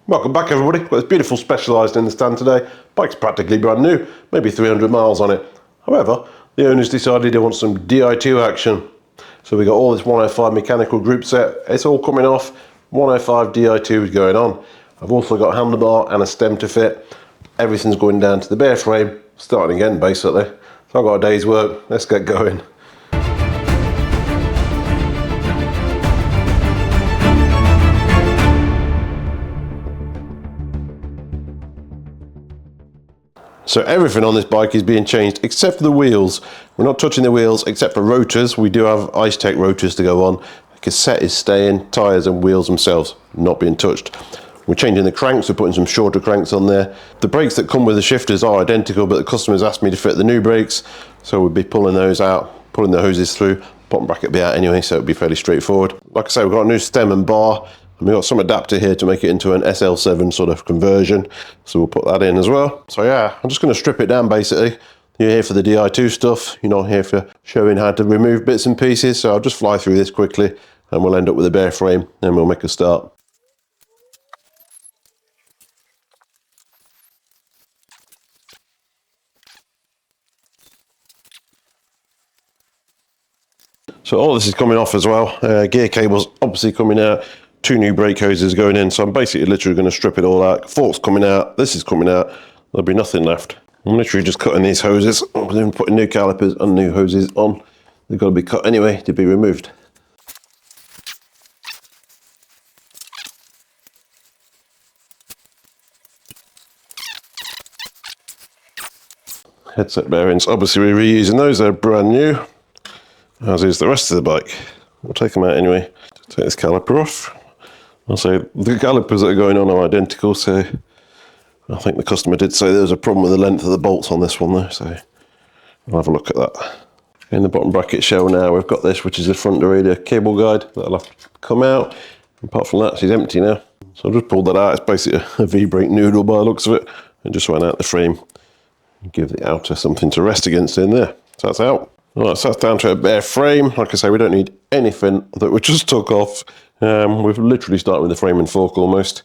Welcome back everybody. Got this beautiful Specialized in the stand today. Bike's practically brand new, maybe 300 miles on it. However, the owners decided they want some Di2 action. So we got all this 105 mechanical group set. It's all coming off. 105 Di2 is going on. I've also got a handlebar and a stem to fit. Everything's going down to the bare frame, starting again basically. So I've got a day's work. Let's get going. So everything on this bike is being changed except for the wheels. We're not touching the wheels except for rotors. We do have Ice Tech rotors to go on. The cassette is staying, tyres and wheels themselves not being touched. We're changing the cranks, we're putting some shorter cranks on there. The brakes that come with the shifters are identical, but the customers asked me to fit the new brakes, so we'll be pulling those out, pulling the hoses through. Bottom bracket will be out anyway, so it'll be fairly straightforward. Like I say, we've got a new stem and bar, and we've got some adapter here to make it into an SL7 sort of conversion, so we'll put that in as well. So yeah, I'm just going to strip it down basically. You're here for the Di2 stuff, you're not here for showing how to remove bits and pieces, so I'll just fly through this quickly and we'll end up with a bare frame and we'll make a start. So all this is coming off as well. Gear cables obviously coming out. 2 new brake hoses going in. So I'm basically literally going to strip it all out. Forks coming out. This is coming out. There'll be nothing left. I'm literally just cutting these hoses. I'm then putting new calipers and new hoses on. They've got to be cut anyway to be removed. Headset bearings. Obviously we're reusing those. They're brand new. As is the rest of the bike. We'll take them out anyway. Take this caliper off. I'll say the calipers that are going on are identical, so I think the customer did say there was a problem with the length of the bolts on this one though, so I'll have a look at that. In the bottom bracket shell now we've got this, which is the front derailleur cable guide that'll have to come out. Apart from that, she's empty now. So I just pulled that out. It's basically a V-brake noodle by the looks of it, and just went out the frame and give the outer something to rest against in there. So that's out. Right, so that's down to a bare frame. Like I say, we don't need anything that we just took off. We've literally started with the frame and fork almost.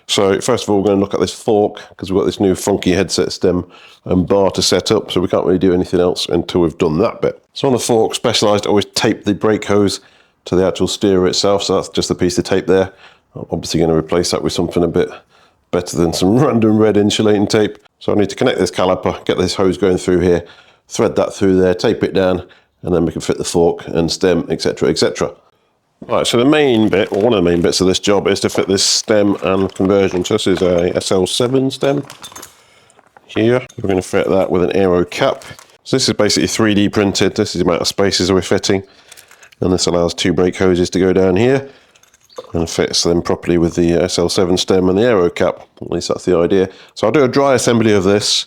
So first of all, we're going to look at this fork because we've got this new funky headset stem and bar to set up. So we can't really do anything else until we've done that bit. So on the fork, Specialized always tape the brake hose to the actual steerer itself. So that's just a piece of tape there. I'm obviously going to replace that with something a bit better than some random red insulating tape. So I need to connect this caliper, get this hose going through here, thread that through there, tape it down, and then we can fit the fork and stem, etc, etc. Right, so the main bit, or one of the main bits of this job is to fit this stem and conversion. So this is a SL7 stem here. We're going to fit that with an aero cap. So this is basically 3D printed. This is the amount of spaces we're fitting, and this allows 2 brake hoses to go down here and fits them properly with the SL7 stem and the aero cap. At least that's the idea. So I'll do a dry assembly of this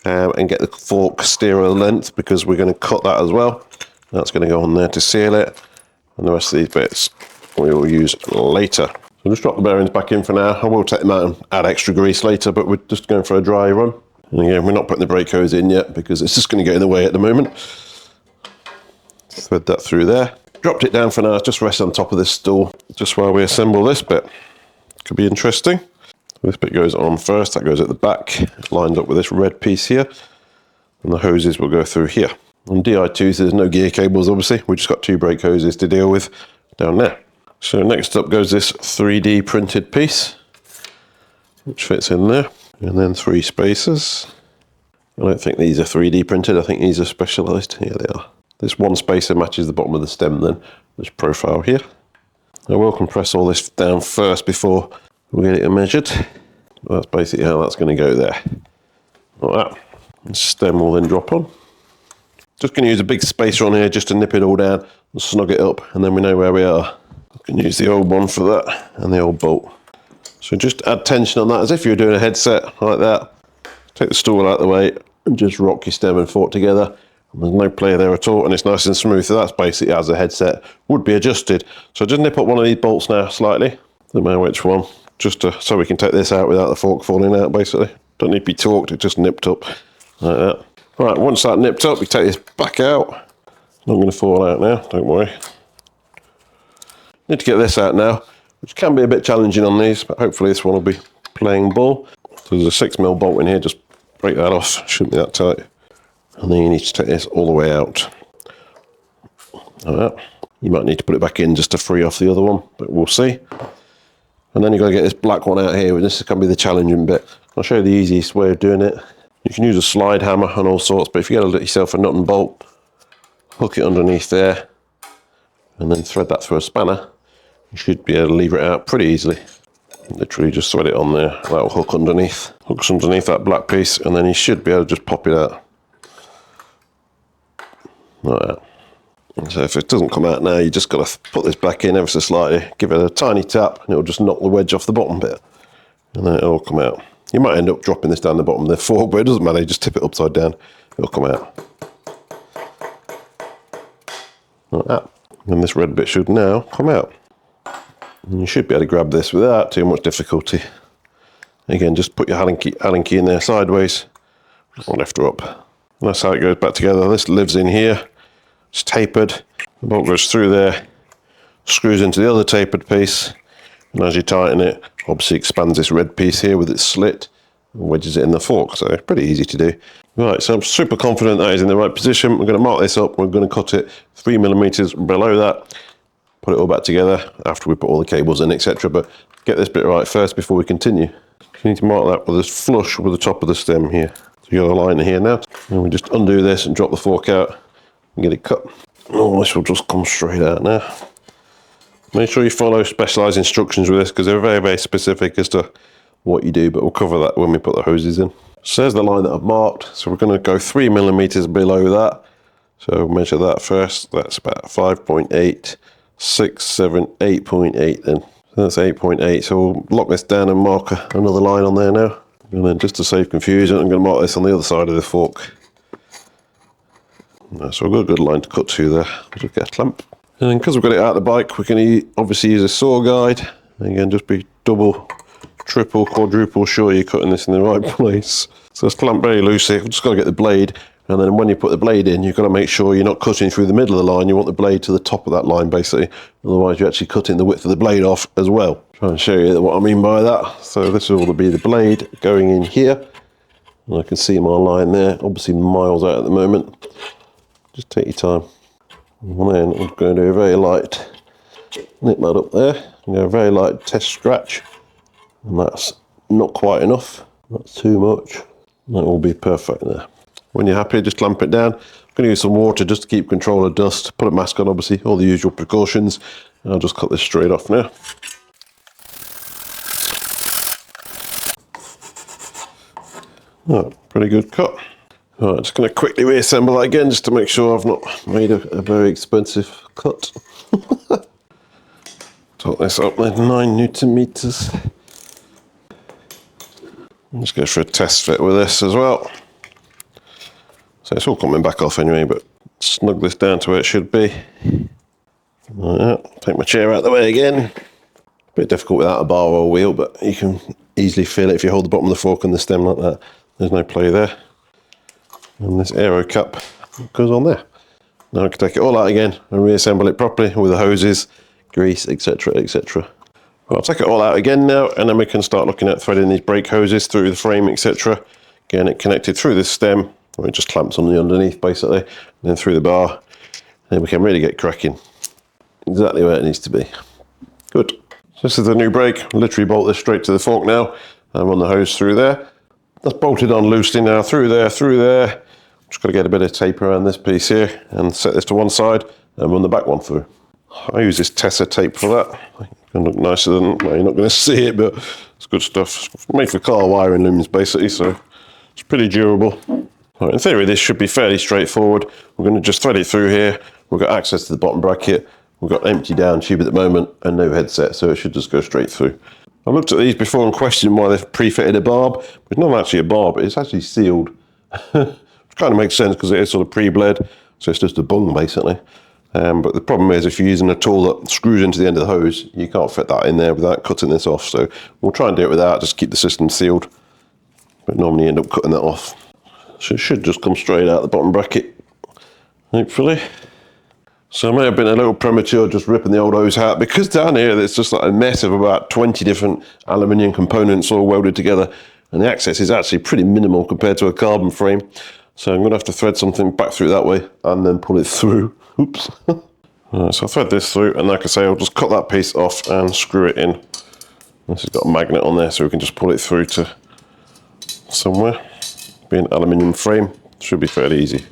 and get the fork steerer length, because we're going to cut that as well. That's going to go on there to seal it, and the rest of these bits we will use later. So just drop the bearings back in for now. I will take them out and add extra grease later, but we're just going for a dry run. And again, we're not putting the brake hose in yet because it's just going to get in the way at the moment. Thread that through there. Dropped it down for now, just rest on top of this stool just while we assemble this bit. Could be interesting. This bit goes on first, that goes at the back. It lines up with this red piece here, and the hoses will go through here. On Di2s, there's no gear cables obviously, we've just got 2 brake hoses to deal with down there. So next up goes this 3D printed piece, which fits in there, and then 3 spacers. I don't think these are 3D printed, I think these are Specialized. Here they are. This 1 spacer matches the bottom of the stem then, this profile here. I will compress all this down first before we get it measured. That's basically how that's going to go there. Like that. The stem will then drop on. Just going to use a big spacer on here just to nip it all down and snug it up, and then we know where we are. I can use the old one for that and the old bolt. So just add tension on that as if you were doing a headset like that. Take the stool out of the way and just rock your stem and fork together. And there's no play there at all, and it's nice and smooth. So that's basically as the headset would be adjusted. So just nip up one of these bolts now slightly. Don't matter which one. Just so we can take this out without the fork falling out basically. Don't need to be torqued, it's just nipped up like that. Right, once that nipped up, we take this back out. Not going to fall out now, don't worry. Need to get this out now, which can be a bit challenging on these, but hopefully this one will be playing ball. So there's a 6mm bolt in here, just break that off, shouldn't be that tight. And then you need to take this all the way out. Like that. You might need to put it back in just to free off the other one, but we'll see. And then you've got to get this black one out here, and this is going to be the challenging bit. I'll show you the easiest way of doing it. You can use a slide hammer and all sorts, but if you get yourself a nut and bolt, hook it underneath there, and then thread that through a spanner, you should be able to lever it out pretty easily. Literally just thread it on there, that will hook underneath. Hooks underneath that black piece, and then you should be able to just pop it out. Like that. So if it doesn't come out now, you just got to put this back in ever so slightly, give it a tiny tap, and it'll just knock the wedge off the bottom bit. And then it'll come out. You might end up dropping this down the bottom of the fork, but it doesn't matter, you just tip it upside down, it'll come out. Like that. And this red bit should now come out. And you should be able to grab this without too much difficulty. Again, just put your Allen key in there sideways, or left or up. And that's how it goes back together. This lives in here. It's tapered, the bolt goes through there, screws into the other tapered piece, and as you tighten it, obviously expands this red piece here with its slit, and wedges it in the fork, so it's pretty easy to do. Right, so I'm super confident that is in the right position. We're going to mark this up, we're going to cut it 3mm below that, put it all back together after we put all the cables in, etc. But get this bit right first before we continue. You need to mark that with this flush with the top of the stem here. So you got a line here now, and we just undo this and drop the fork out. Get it cut. Oh, this will just come straight out now. Make sure you follow specialised instructions with this because they're very, very specific as to what you do, but we'll cover that when we put the hoses in. So there's the line that I've marked. So we're going to go 3mm below that. So measure that first. That's about 5.8, 6, 7, 8.8 then. So that's 8.8. So we'll lock this down and mark another line on there now. And then just to save confusion, I'm going to mark this on the other side of the fork. So we've got a good line to cut to there. We'll just get a clamp. And then because we've got it out of the bike, we can obviously use a saw guide. And again, just be double, triple, quadruple sure you're cutting this in the right place. So it's clamped very loosely. We've just got to get the blade. And then when you put the blade in, you've got to make sure you're not cutting through the middle of the line. You want the blade to the top of that line, basically. Otherwise, you're actually cutting the width of the blade off as well. Try and show you what I mean by that. So this will be the blade going in here. And I can see my line there, obviously miles out at the moment. Just take your time. And then I'm going to do a very light nip that up there. I'm going to do a very light test scratch. And that's not quite enough. Not too much. That will be perfect there. When you're happy, just clamp it down. I'm going to use some water just to keep control of dust. Put a mask on, obviously, all the usual precautions. And I'll just cut this straight off now. Oh, pretty good cut. Alright, just going to quickly reassemble that again just to make sure I've not made a very expensive cut. Top this up then, 9Nm. Just go for a test fit with this as well. So it's all coming back off anyway, but snug this down to where it should be. Like that. Take my chair out of the way again. A bit difficult without a bar or a wheel, but you can easily feel it if you hold the bottom of the fork and the stem like that. There's no play there. And this aero cap goes on there. Now I can take it all out again and reassemble it properly with the hoses, grease, etc, etc. Well, I'll take it all out again now, and then we can start looking at threading these brake hoses through the frame, etc. Getting it connected through this stem, where it just clamps on the underneath basically, and then through the bar. And then we can really get cracking. Exactly where it needs to be. Good. So this is the new brake. Literally bolt this straight to the fork now. And run the hose through there. That's bolted on loosely now, through there, through there. Just got to get a bit of tape around this piece here and set this to one side and run the back one through. I use this Tessa tape for that. It's going to look nicer than, well, you're not going to see it, but it's good stuff. It's made for car wiring looms basically, so it's pretty durable. Right, in theory, this should be fairly straightforward. We're going to just thread it through here. We've got access to the bottom bracket. We've got empty down tube at the moment and no headset, so it should just go straight through. I looked at these before and questioned why they've pre-fitted a barb. It's not actually a barb, it's actually sealed. Which kind of makes sense because it is sort of pre-bled, so it's just a bung basically. But the problem is if you're using a tool that screws into the end of the hose, you can't fit that in there without cutting this off. So we'll try and do it without, just keep the system sealed. But normally you end up cutting that off. So it should just come straight out the bottom bracket, hopefully. So I may have been a little premature just ripping the old hose out, because down here there's just like a mess of about 20 different aluminium components all welded together, and the access is actually pretty minimal compared to a carbon frame. So I'm going to have to thread something back through that way and then pull it through. Oops. Right, so I'll thread this through, and like I say, I'll just cut that piece off and screw it in. This has got a magnet on there, so we can just pull it through to somewhere. Being an aluminium frame, should be fairly easy.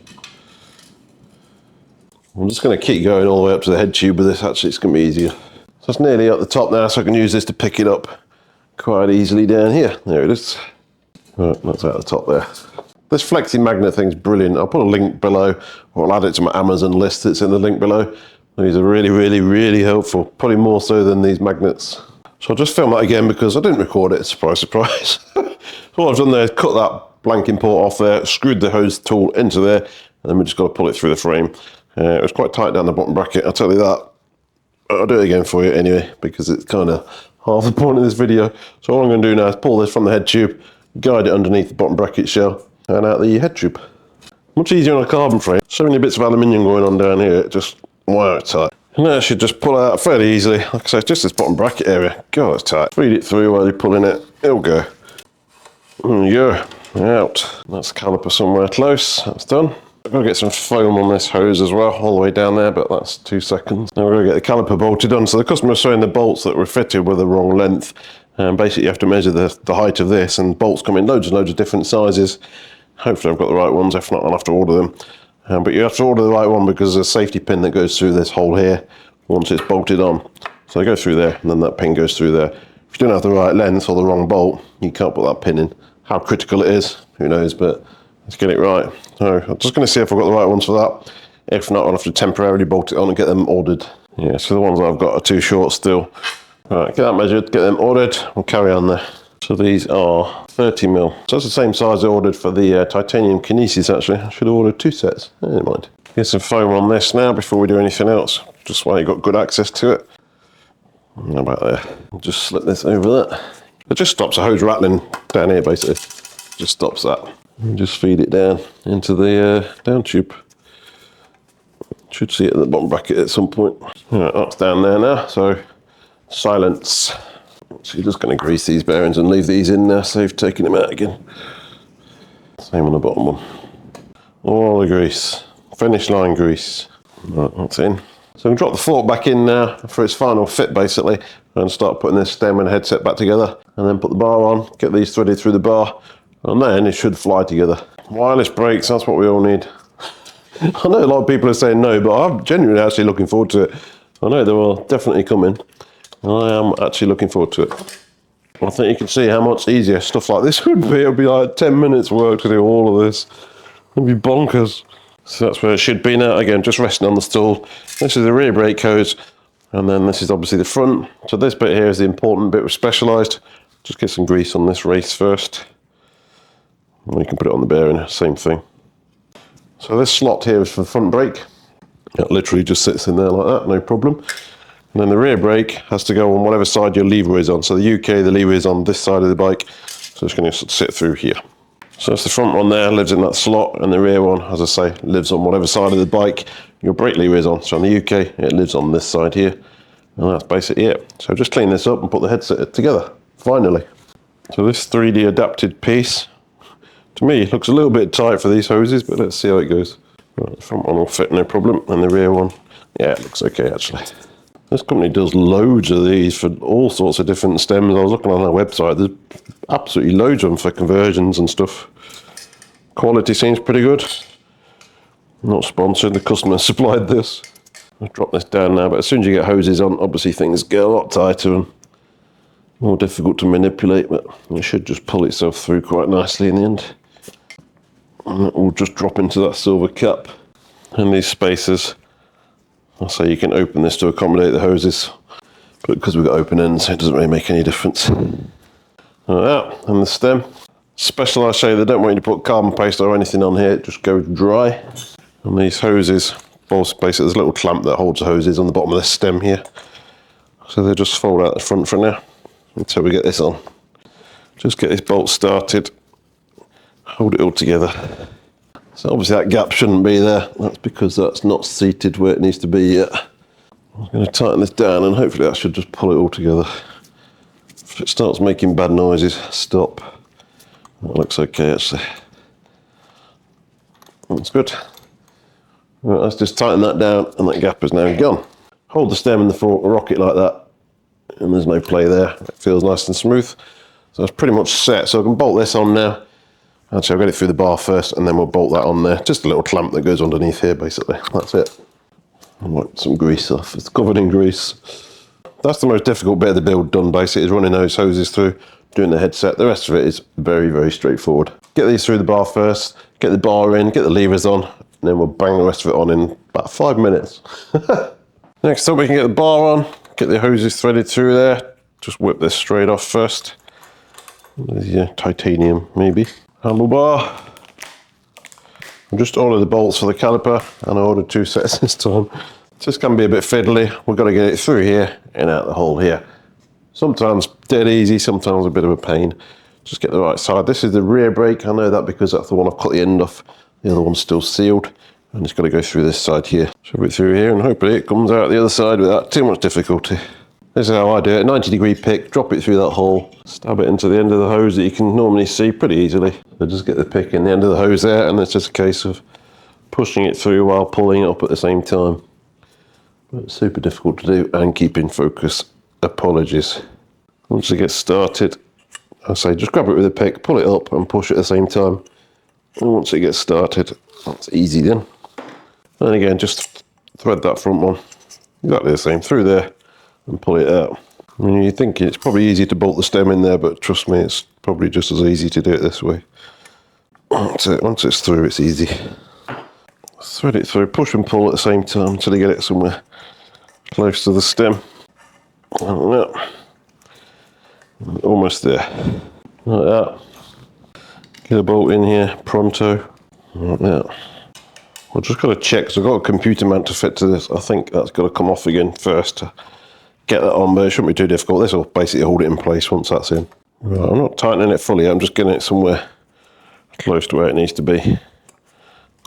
I'm just going to keep going all the way up to the head tube with this. Actually, it's going to be easier. So it's nearly at the top now, so I can use this to pick it up quite easily down here. There it is. Right, that's at the top there. This flexi magnet thing's brilliant. I'll put a link below, or I'll add it to my Amazon list that's in the link below. These are really, really, really helpful. Probably more so than these magnets. So I'll just film that again because I didn't record it. Surprise, surprise. So what I've done there is cut that blanking port off there, screwed the hose tool into there, and then we just got to pull it through the frame. It was quite tight down the bottom bracket, I'll tell you that. I'll do it again for you anyway, because it's kind of half the point of this video. So all I'm going to do now is pull this from the head tube, guide it underneath the bottom bracket shell, and out the head tube. Much easier on a carbon frame. So many bits of aluminium going on down here, it just wire tight. And that should just pull out fairly easily. Like I say, it's just this bottom bracket area. God, it's tight. Feed it through while you're pulling it, it'll go. There you go, out. That's the caliper somewhere close, that's done. I've got to get some foam on this hose as well, all the way down there, but that's 2 seconds. Now we're going to get the caliper bolted on. So the customer's showing the bolts that were fitted were the wrong length. And basically you have to measure the height of this, and bolts come in loads and loads of different sizes. Hopefully I've got the right ones, if not I'll have to order them. But you have to order the right one because there's a safety pin that goes through this hole here once it's bolted on. So they go through there, and then that pin goes through there. If you don't have the right length or the wrong bolt, you can't put that pin in. How critical it is, who knows, but let's get it right. So I'm just going to see if I've got the right ones for that. If not, I'll have to temporarily bolt it on and get them ordered. Yeah, so the ones I've got are too short still. All right, get that measured, get them ordered, we'll carry on there. So these are 30mm. So that's the same size I ordered for the titanium kinesis actually. I should have ordered 2 sets, never mind. Get some foam on this now before we do anything else, just while you've got good access to it. How about there? I'll just slip this over that. It just stops the hose rattling down here basically. Just stops that. And just feed it down into the down tube. Should see it at the bottom bracket at some point. Alright, that's down there now, so silence. So you're just going to grease these bearings and leave these in now, save taking them out again. Same on the bottom one. All the grease. Finish line grease. Right, that's in. So we can drop the fork back in now for its final fit basically, and start putting this stem and headset back together, and then put the bar on, get these threaded through the bar, and then it should fly together. Wireless brakes, that's what we all need. I know a lot of people are saying no, but I'm genuinely actually looking forward to it. I know they will definitely come in. I am actually looking forward to it. I think you can see how much easier stuff like this would be. It would be like 10 minutes work to do all of this. It'd be bonkers. So that's where it should be now. Again, just resting on the stool. This is the rear brake hose, and then this is obviously the front. So this bit here is the important bit with Specialized. Just get some grease on this race first. And you can put it on the bearing, same thing. So this slot here is for the front brake. It literally just sits in there like that, no problem. And then the rear brake has to go on whatever side your lever is on. So the UK, the lever is on this side of the bike. So it's going to sit through here. So that's the front one there, lives in that slot, and the rear one, as I say, lives on whatever side of the bike your brake lever is on. So on the UK, it lives on this side here. And that's basically it. So just clean this up and put the headset together, finally. So this 3D adapted piece, to me, it looks a little bit tight for these hoses, but let's see how it goes. Right, the front one will fit, no problem, and the rear one, yeah, it looks okay actually. This company does loads of these for all sorts of different stems. I was looking on their website, there's absolutely loads of them for conversions and stuff. Quality seems pretty good. Not sponsored, the customer supplied this. I'll drop this down now, but as soon as you get hoses on, obviously things get a lot tighter and more difficult to manipulate, but it should just pull itself through quite nicely in the end. And it will just drop into that silver cap. And these spacers, I'll say you can open this to accommodate the hoses, but because we've got open ends, it doesn't really make any difference. Like that, and the stem. Specialized say they don't want you to put carbon paste or anything on here, it just goes dry. And these hoses, basically there's a little clamp that holds the hoses on the bottom of the stem here. So they just fold out the front for now, until we get this on. Just get this bolt started, hold it all together. It's So obviously that gap shouldn't be there. That's because that's not seated where it needs to be yet. I'm going to tighten this down and hopefully that should just pull it all together. If it starts making bad noises, stop. That looks okay actually. That's good. Right, let's just tighten that down and that gap is now gone. Hold the stem in the fork, rock it like that, and there's no play there. It feels nice and smooth. So it's pretty much set. So I can bolt this on now. Actually, I'll get it through the bar first and then we'll bolt that on there. Just a little clamp that goes underneath here basically. That's it. I'll wipe some grease off. It's covered in grease. That's the most difficult bit of the build done basically, is running those hoses through, doing the headset. The rest of it is very, very straightforward. Get these through the bar first, get the bar in, get the levers on, and then we'll bang the rest of it on in about 5 minutes. Next up we can get the bar on, get the hoses threaded through there. Just whip this straight off first. Yeah, titanium maybe. Handlebar. I just ordered the bolts for the caliper and I ordered 2 sets this time. This can be a bit fiddly. We've got to get it through here and out the hole here. Sometimes dead easy, sometimes a bit of a pain. Just get the right side. This is the rear brake. I know that because that's the one I've cut the end off. The other one's still sealed. And it's got to go through this side here. Shove it through here and hopefully it comes out the other side without too much difficulty. This is how I do it. 90-degree pick, drop it through that hole, stab it into the end of the hose that you can normally see pretty easily. So just get the pick in the end of the hose there, and it's just a case of pushing it through while pulling it up at the same time. But it's super difficult to do and keep in focus. Apologies. Once it gets started, I say just grab it with a pick, pull it up and push at the same time. And once it gets started, that's easy then. And again, just thread that front one. Exactly the same, through there. And pull it out. I mean, you think it's probably easy to bolt the stem in there, but trust me, it's probably just as easy to do it this way. That's it. Once it's through, it's easy. Thread it through, push and pull at the same time until you get it somewhere close to the stem. Like that. Almost there. Like that. Get a bolt in here, pronto. Like that. I've just got to check, because I've got a computer mount to fit to this. I think that's got to come off again first. Get that on, but it shouldn't be too difficult. This will basically hold it in place once that's in. Right, I'm not tightening it fully, I'm just getting it somewhere close to where it needs to be,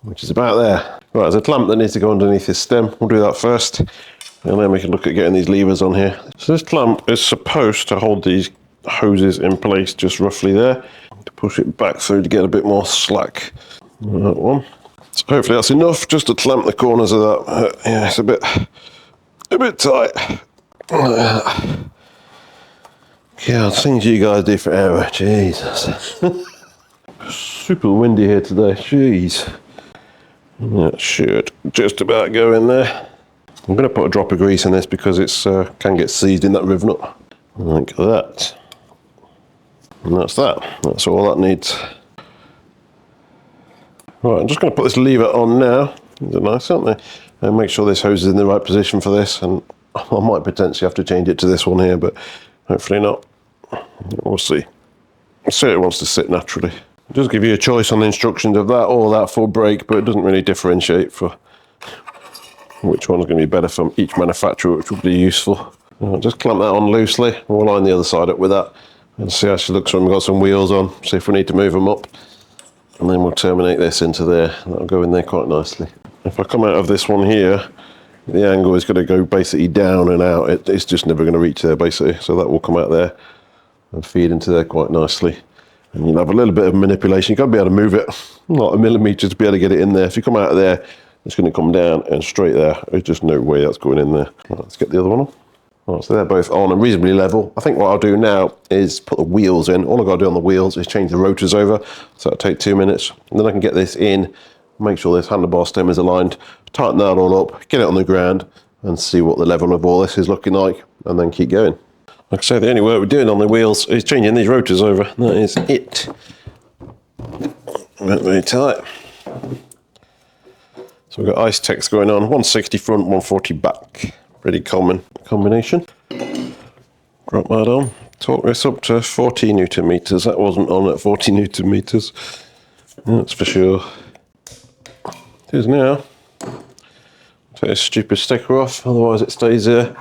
which is about there. Right, there's a clamp that needs to go underneath this stem. We'll do that first, and then we can look at getting these levers on here. So this clamp is supposed to hold these hoses in place just roughly there, to push it back through to get a bit more slack. That one. So hopefully that's enough just to clamp the corners of that. Yeah, it's a bit tight. God, things you guys do for error, Jesus. Super windy here today, jeez. That should just about go in there. I'm going to put a drop of grease in this because it's can get seized in that riv nut. Like that. And that's that. That's all that needs. Right, I'm just going to put this lever on now. They're nice, aren't they? And make sure this hose is in the right position for this. And I might potentially have to change it to this one here, but hopefully not. We'll see. So it wants to sit naturally. It does give you a choice on the instructions of that or that full brake, but it doesn't really differentiate for which one's going to be better from each manufacturer, which will be useful. I'll just clamp that on loosely. We'll line the other side up with that and see how she looks when we've got some wheels on, see if we need to move them up. And then we'll terminate this into there. That'll go in there quite nicely. If I come out of this one here, the angle is going to go basically down and out. It's just never going to reach there basically. So that will come out there and feed into there quite nicely. And you'll have a little bit of manipulation. You've got to be able to move it, not a millimetre to be able to get it in there. If you come out of there, it's going to come down and straight there. There's just no way that's going in there. Right, let's get the other one on. Right, so they're both on and reasonably level. I think what I'll do now is put the wheels in. All I've got to do on the wheels is change the rotors over. So that'll take 2 minutes. And then I can get this in, make sure this handlebar stem is aligned, tighten that all up, get it on the ground and see what the level of all this is looking like and then keep going. Like I say, the only work we're doing on the wheels is changing these rotors over. That is it. Not very tight. So we've got ice text going on, 160 front, 140 back. Pretty common combination. Drop that on. Torque this up to 40 Newton meters. That wasn't on at 40 Newton meters. That's for sure. It is now. Take this stupid sticker off, otherwise it stays there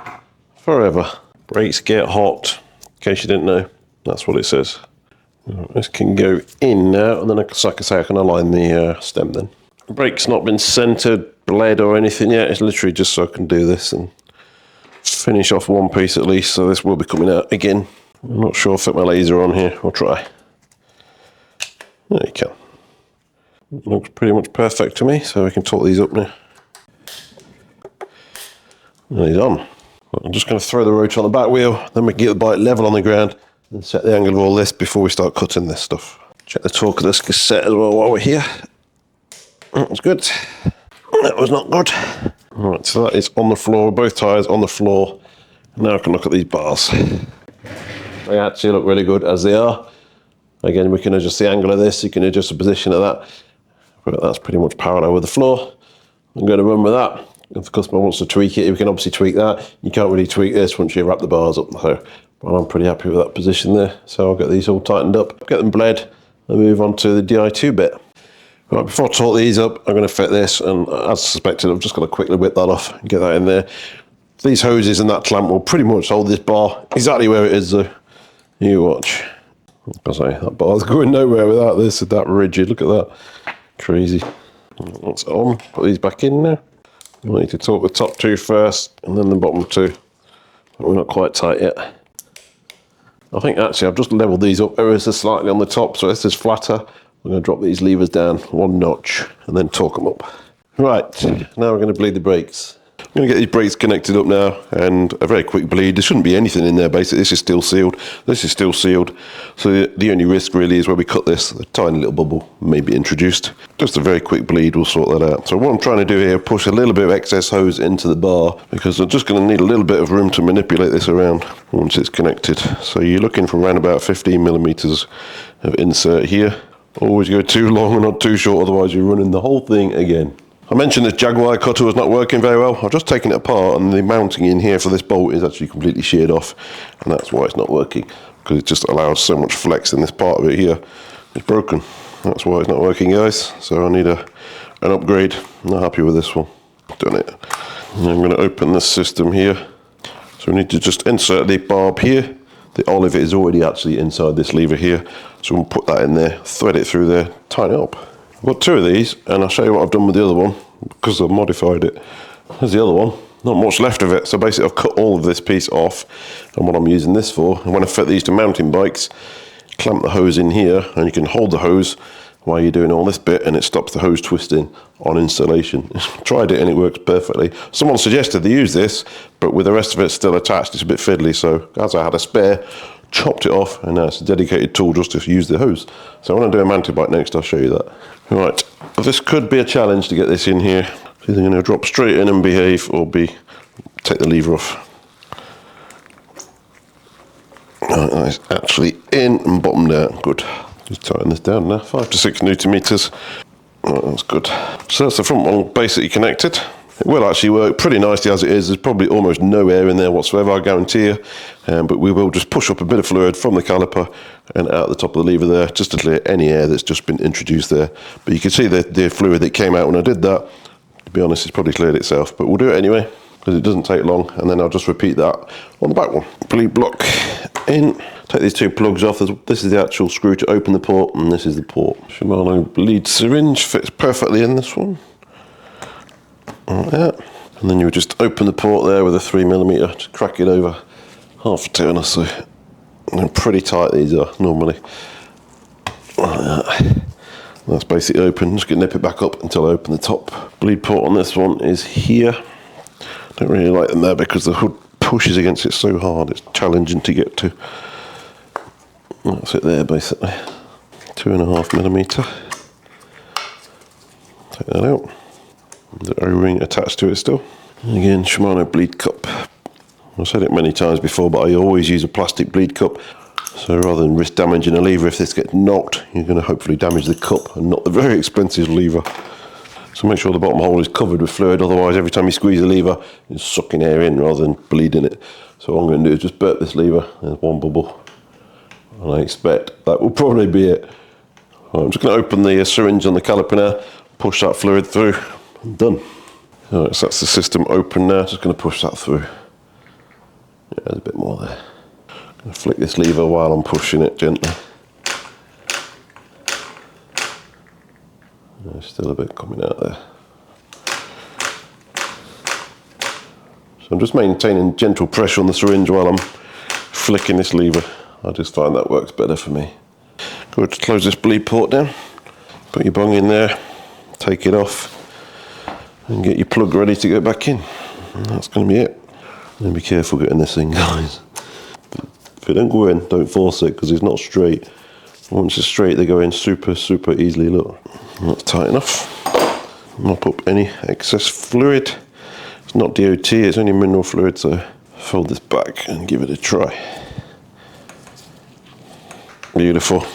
forever. Brakes get hot, in case you didn't know. That's what it says. This can go in now, and then like I say, I can align the stem then. brake's not been centered, bled or anything yet. It's literally just so I can do this and finish off one piece at least. So this will be coming out again. I'm not sure if I fit my laser on here. I'll try. There you can. Looks pretty much perfect to me, so we can torque these up now. And he's on. I'm just going to throw the rotor on the back wheel, then we can get the bike level on the ground and set the angle of all this before we start cutting this stuff. Check the torque of this cassette as well while we're here. That was good. That was not good. Alright, so that is on the floor, both tyres on the floor. Now I can look at these bars. They actually look really good as they are. Again, we can adjust the angle of this, you can adjust the position of that. But that's pretty much parallel with the floor. I'm going to run with that. If the customer wants to tweak it, we can obviously tweak that. You can't really tweak this once you wrap the bars up. So, but I'm pretty happy with that position there. So I'll get these all tightened up, get them bled, and move on to the Di2 bit. Right, before I torque these up, I'm going to fit this, and as suspected, I've just got to quickly whip that off and get that in there. These hoses and that clamp will pretty much hold this bar exactly where it is though. You watch. I say, that bar's going nowhere without this, it's that rigid, look at that. Crazy. That's on, put these back in now. We need to torque the top two first, and then the bottom two. But we're not quite tight yet. I think actually I've just leveled these up ever so slightly on the top, so this is flatter. I'm going to drop these levers down one notch, and then torque them up. Right, now we're going to bleed the brakes. I'm going to get these brakes connected up now, and a very quick bleed. There shouldn't be anything in there basically. This is still sealed, this is still sealed. So the only risk really is where we cut this, a tiny little bubble may be introduced. Just a very quick bleed will sort that out. So what I'm trying to do here, push a little bit of excess hose into the bar, because I'm just going to need a little bit of room to manipulate this around once it's connected. So you're looking for around about 15mm of insert here. Always go too long and not too short, otherwise you're running the whole thing again. I mentioned this Jaguar cutter was not working very well. I've just taken it apart, and the mounting in here for this bolt is actually completely sheared off, and that's why it's not working, because it just allows so much flex in this part of it here. It's broken. That's why it's not working, guys. So I need an upgrade. I'm not happy with this one. Done it. And I'm going to open this system here. So we need to just insert the barb here. The olive is already actually inside this lever here, so we'll put that in there, thread it through there, tighten it up. I've got two of these, and I'll show you what I've done with the other one, because I've modified it. There's the other one, not much left of it, so basically I've cut all of this piece off, and what I'm using this for, and when I fit these to mountain bikes, clamp the hose in here, and you can hold the hose while you're doing all this bit, and it stops the hose twisting on installation. Tried it and it works perfectly. Someone suggested they use this, but with the rest of it still attached, it's a bit fiddly, so as I had a spare, chopped it off, and now it's a dedicated tool just to use the hose. So when I do a mountain bike next, I'll show you that. Right, this could be a challenge to get this in here. It's either going to drop straight in and behave, or take the lever off. Right, that's actually in and bottomed out. Good. Just tighten this down now. 5 to 6 Nm. Right, that's good. So that's the front one basically connected. It will actually work pretty nicely as it is. There's probably almost no air in there whatsoever, I guarantee you. But we will just push up a bit of fluid from the caliper and out the top of the lever there, just to clear any air that's just been introduced there. But you can see the fluid that came out when I did that. To be honest, it's probably cleared itself, but we'll do it anyway, because it doesn't take long. And then I'll just repeat that on the back one. Bleed block in. Take these two plugs off. This is the actual screw to open the port, and this is the port. Shimano bleed syringe fits perfectly in this one. Like that. And then you would just open the port there with a 3mm, just crack it over half a turn or so. And they're pretty tight, these are normally. Like that. That's basically open. Just gonna nip it back up until I open the top. Bleed port on this one is here. Don't really like them there because the hood pushes against it so hard, it's challenging to get to. That's it there basically. 2.5mm. Take that out. The O-ring attached to it still. And again, Shimano bleed cup. I've said it many times before, but I always use a plastic bleed cup. So rather than risk damaging a lever, if this gets knocked, you're going to hopefully damage the cup and not the very expensive lever. So make sure the bottom hole is covered with fluid, otherwise every time you squeeze the lever, it's sucking air in rather than bleeding it. So what I'm going to do is just burp this lever. There's one bubble. And I expect that will probably be it. Right, I'm just going to open the syringe on the caliper now, push that fluid through. I'm done. Alright, so that's the system open now. Just going to push that through. Yeah, there's a bit more there. I'm going to flick this lever while I'm pushing it gently. There's still a bit coming out there. So I'm just maintaining gentle pressure on the syringe while I'm flicking this lever. I just find that works better for me. Go to close this bleed port down, put your bung in there, take it off, and get your plug ready to go back in. And that's going to be it. And be careful getting this in, guys. If it don't go in, don't force it because it's not straight. Once it's straight, they go in super easily. Look, that's tight enough. Mop up any excess fluid. It's not DOT, it's only mineral fluid, so fold this back and give it a try. Beautiful.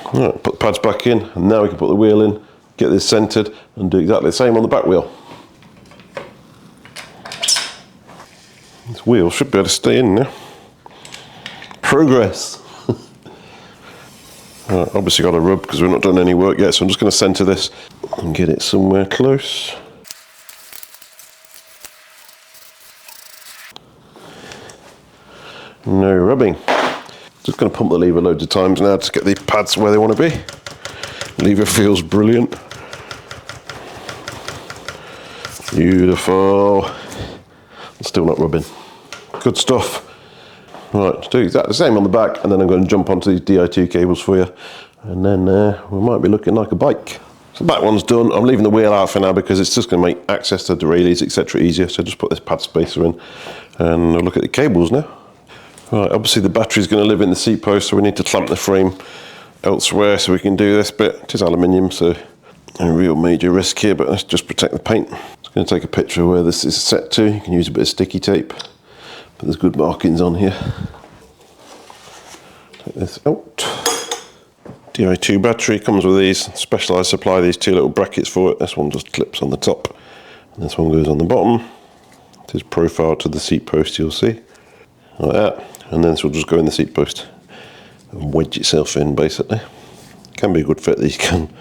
Alright, put the pads back in, and now we can put the wheel in, get this centered, and do exactly the same on the back wheel. This wheel should be able to stay in now. Progress. Right, obviously got to rub because we've not done any work yet, so I'm just going to center this and get it somewhere close. No rubbing. Just going to pump the lever loads of times now to get the pads where they want to be. Lever feels brilliant. Beautiful. Still not rubbing. Good stuff. Right, do exactly the same on the back, and then I'm going to jump onto these Di2 cables for you, and then we might be looking like a bike. So the back one's done. I'm leaving the wheel out for now because it's just going to make access to derailleurs, etc. easier. So just put this pad spacer in, and I'll look at the cables now. Right, obviously the battery's going to live in the seat post, so we need to clamp the frame elsewhere so we can do this bit. It is aluminium, so no real major risk here, but let's just protect the paint. Just going to take a picture of where this is set to. You can use a bit of sticky tape. But there's good markings on here. Take this out. Di2 battery comes with these specialised supply, these two little brackets for it. This one just clips on the top, and this one goes on the bottom. It is profiled to the seat post, you'll see, like that. And then this will just go in the seat post and wedge itself in, basically. Can be a good fit, these can.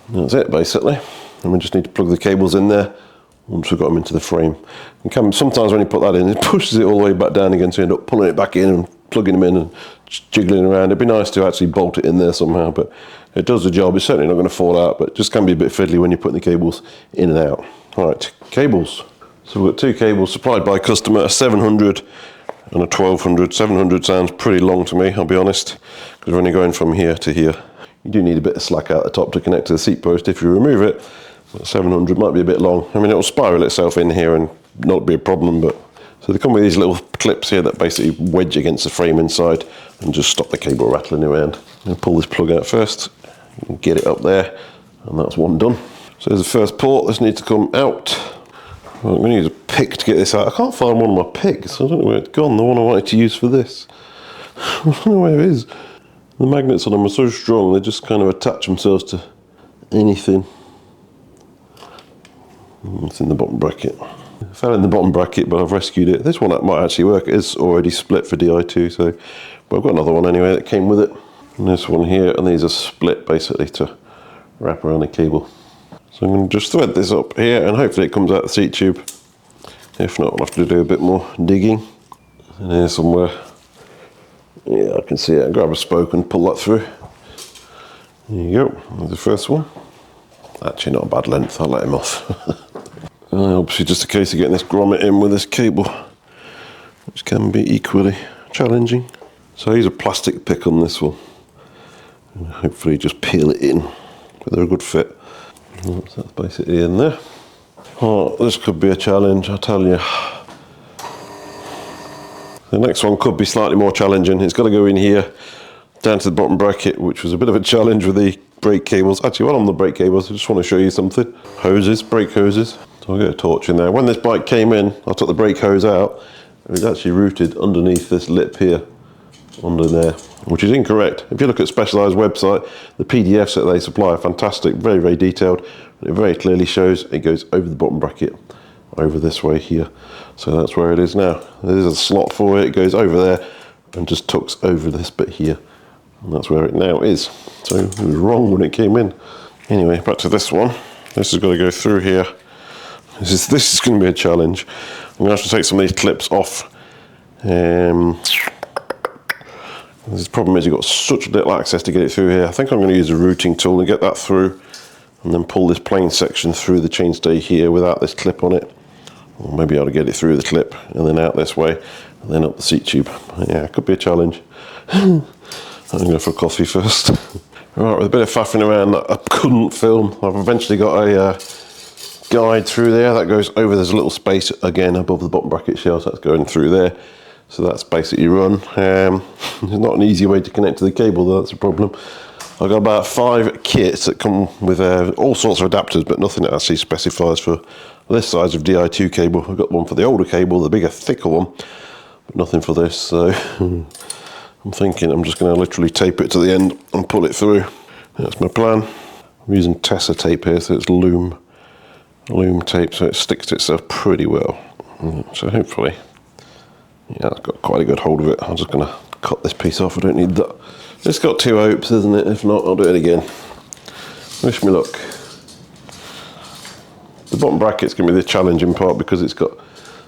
And that's it, basically. And we just need to plug the cables in there once we've got them into the frame. And sometimes when you put that in, it pushes it all the way back down again, so you end up pulling it back in and plugging them in and jiggling around. It'd be nice to actually bolt it in there somehow, but it does the job. It's certainly not going to fall out, but it just can be a bit fiddly when you're putting the cables in and out. All right, cables. So we've got two cables supplied by customer, a 700 and a 1200. 700 sounds pretty long to me, I'll be honest, because we're only going from here to here. You do need a bit of slack out the top to connect to the seat post. If you remove it, 700 might be a bit long. I mean, it'll spiral itself in here and not be a problem, but so they come with these little clips here that basically wedge against the frame inside and just stop the cable rattling around. I'm going to pull this plug out first and get it up there, and that's one done. So there's the first port. This needs to come out. Well, I'm going to use a pick to get this out. I can't find one of my picks. I don't know where it's gone, the one I wanted to use for this. I don't know where it is. The magnets on them are so strong, they just kind of attach themselves to anything. It's in the bottom bracket. It fell in the bottom bracket, but I've rescued it. This one that might actually work. It is already split for Di2, so but I've got another one anyway that came with it. And this one here, and these are split basically to wrap around the cable. So I'm going to just thread this up here, and hopefully it comes out the seat tube. If not, we'll have to do a bit more digging. And here somewhere, yeah, I can see it. Grab a spoke and pull that through. There you go. There's the first one. Actually, not a bad length. I'll let him off. Obviously, just a case of getting this grommet in with this cable, which can be equally challenging. So I use a plastic pick on this one, and hopefully just peel it in. But they're a good fit. So that's basically in there. Oh, this could be a challenge, I tell you. The next one could be slightly more challenging. It's got to go in here, down to the bottom bracket, which was a bit of a challenge with the brake cables. Actually, while I'm on the brake cables, I just want to show you something. Hoses, brake hoses. So I'll get a torch in there. When this bike came in, I took the brake hose out. It was actually routed underneath this lip here, under there, which is incorrect. If you look at Specialized website, the PDFs that they supply are fantastic, very, very detailed. It very clearly shows it goes over the bottom bracket, over this way here. So that's where it is now. There's a slot for it. It goes over there and just tucks over this bit here. And that's where it now is. So it was wrong when it came in. Anyway, back to this one. This has got to go through here. This is going to be a challenge. I'm going to have to take some of these clips off. The problem is you've got such little access to get it through here. I think I'm going to use a routing tool and get that through, and then pull this plain section through the chainstay here without this clip on it. Or maybe I'll get it through the clip and then out this way and then up the seat tube. Yeah, it could be a challenge. I'm going to go for a coffee first. Right, with a bit of faffing around that I couldn't film, I've eventually got a guide through there that goes over. There's a little space again above the bottom bracket shell, so that's going through there. So that's basically run. There's not an easy way to connect to the cable though, that's a problem. I've got about 5 kits that come with all sorts of adapters, but nothing that actually specifies for this size of Di2 cable. I've got one for the older cable, the bigger, thicker one, but nothing for this. So I'm thinking I'm just going to literally tape it to the end and pull it through. That's my plan. I'm using Tessa tape here, so it's loom tape, so it sticks to itself pretty well. So hopefully, yeah, I've got quite a good hold of it. I'm just going to cut this piece off. I don't need that. It's got 2 hopes, isn't it? If not, I'll do it again. Wish me luck. The bottom bracket's going to be the challenging part because it's got,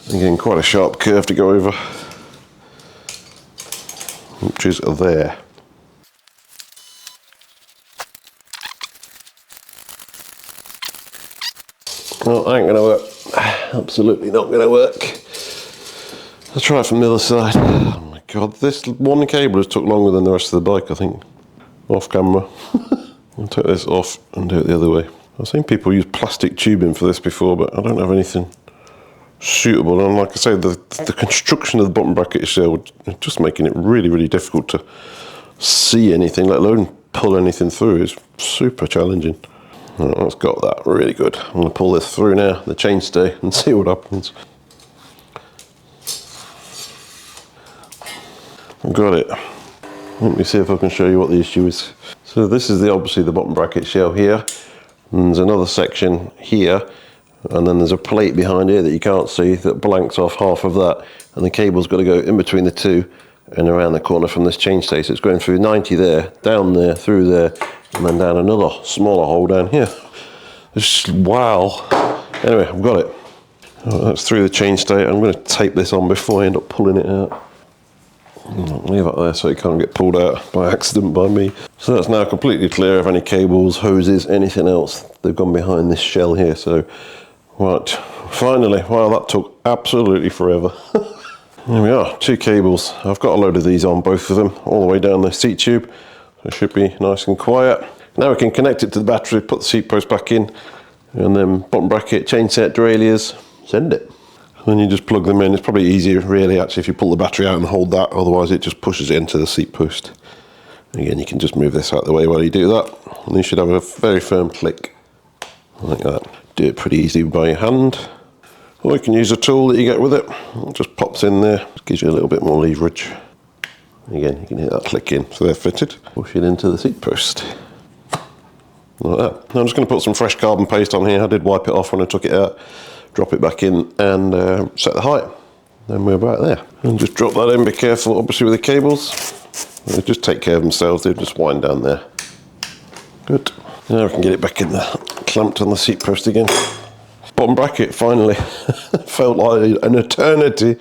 again, quite a sharp curve to go over, which is there. No, that ain't going to work. Absolutely not going to work. I'll try it from the other side. Oh my god, this one cable has took longer than the rest of the bike, I think. Off camera. I'll take this off and do it the other way. I've seen people use plastic tubing for this before, but I don't have anything suitable. And like I say, the construction of the bottom bracket shell is just making it really, really difficult to see anything, let alone pull anything through. It's super challenging. Right, that's got that really good. I'm going to pull this through now, the chainstay, and see what happens. I've got it. Let me see if I can show you what the issue is. So this is obviously the bottom bracket shell here. And there's another section here. And then there's a plate behind here that you can't see that blanks off half of that. And the cable's got to go in between the two and around the corner from this chainstay. So it's going through 90 there, down there, through there, and then down another smaller hole down here. Wow. Anyway, I've got it. Oh, that's through the chainstay. I'm going to tape this on before I end up pulling it out. Leave it there so it can't get pulled out by accident by me. So that's now completely clear of any cables, hoses, anything else. They've gone behind this shell here. So, right, finally, wow, that took absolutely forever. There we are, 2 cables. I've got a load of these on, both of them, all the way down the seat tube. So it should be nice and quiet. Now we can connect it to the battery, put the seat post back in, and then bottom bracket, chain set, derailleurs, send it. And then you just plug them in. It's probably easier, really, actually, if you pull the battery out and hold that. Otherwise, it just pushes it into the seat post. Again, you can just move this out of the way while you do that. And you should have a very firm click, like that. Do it pretty easily by your hand. Or you can use a tool that you get with it. It just pops in there. Gives you a little bit more leverage. Again, you can hear that click in. So they're fitted. Push it into the seat post. Like that. Now I'm just going to put some fresh carbon paste on here. I did wipe it off when I took it out. Drop it back in and set the height. Then we're about there. And just drop that in, be careful obviously with the cables. They just take care of themselves, they just wind down there. Good. Now we can get it back in there, clamped on the seat post again. Bottom bracket, finally. Felt like an eternity.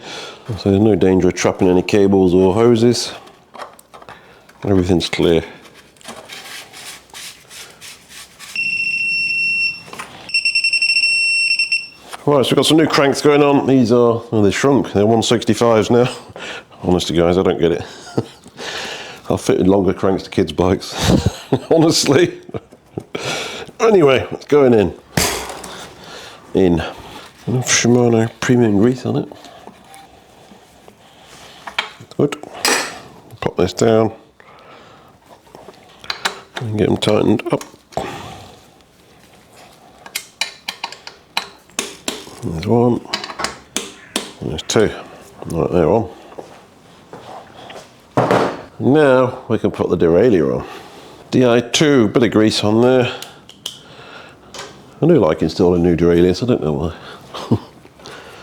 So there's no danger of trapping any cables or hoses. Everything's clear. Right, so we've got some new cranks going on. These are, well, they shrunk. They're 165s now. Honestly, guys, I don't get it. I've fitted longer cranks to kids' bikes. Honestly. Anyway, it's going in. Shimano premium grease on it. Good. Pop this down. And get them tightened up. There's one, and there's 2. Right, they're on. Now we can put the derailleur on. Di2, bit of grease on there. I do like installing new derailleurs, I don't know why.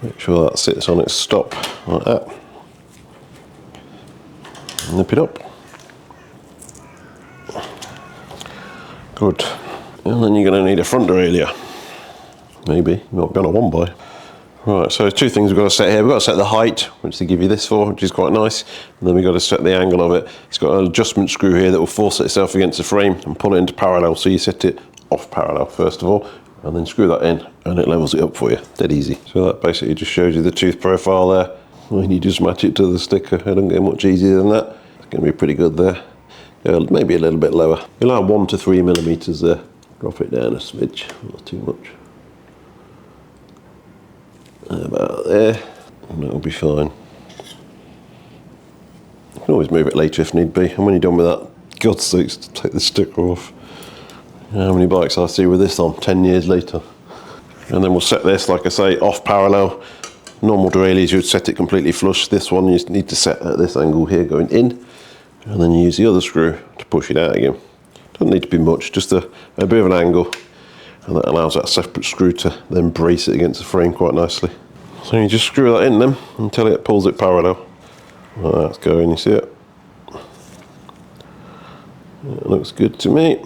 Make sure that sits on its stop, like that. Nip it up. Good. And then you're going to need a front derailleur. Maybe, not going to one by. Right, so two things we've got to set here. We've got to set the height, which they give you this for, which is quite nice. And then we've got to set the angle of it. It's got an adjustment screw here that will force itself against the frame and pull it into parallel. So you set it off parallel first of all, and then screw that in, and it levels it up for you. Dead easy. So that basically just shows you the tooth profile there. When you just match it to the sticker, it doesn't get much easier than that. It's going to be pretty good there. Maybe a little bit lower. You'll have 1 to 3 millimeters there. Drop it down a smidge, not too much. About there, and that'll be fine. You can always move it later if need be, and when you're done with that, God's sakes, take the sticker off. You know how many bikes I see with this on 10 years later. And then we'll set this, like I say, off parallel. Normal derailleurs, you would set it completely flush. This one you need to set at this angle here going in, and then you use the other screw to push it out again. Doesn't need to be much, just a bit of an angle. And that allows that separate screw to then brace it against the frame quite nicely. So you just screw that in then until it pulls it parallel. Well, that's going, you see it? It looks good to me.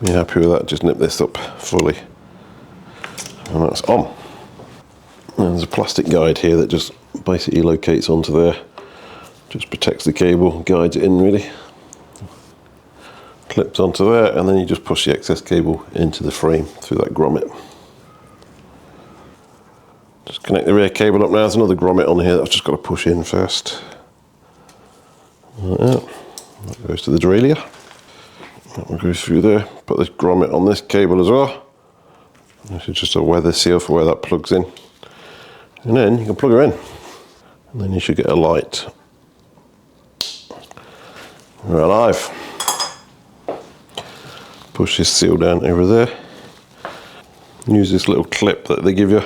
Be happy with that, just nip this up fully. And that's on. And there's a plastic guide here that just basically locates onto there. Just protects the cable, guides it in really. Clips onto there, and then you just push the excess cable into the frame through that grommet. Just connect the rear cable up now. There's another grommet on here that I've just got to push in first. Like that. That goes to the derailleur. That will go through there. Put this grommet on this cable as well. This is just a weather seal for where that plugs in. And then you can plug her in. And then you should get a light. We're alive. Push this seal down over there. Use this little clip that they give you.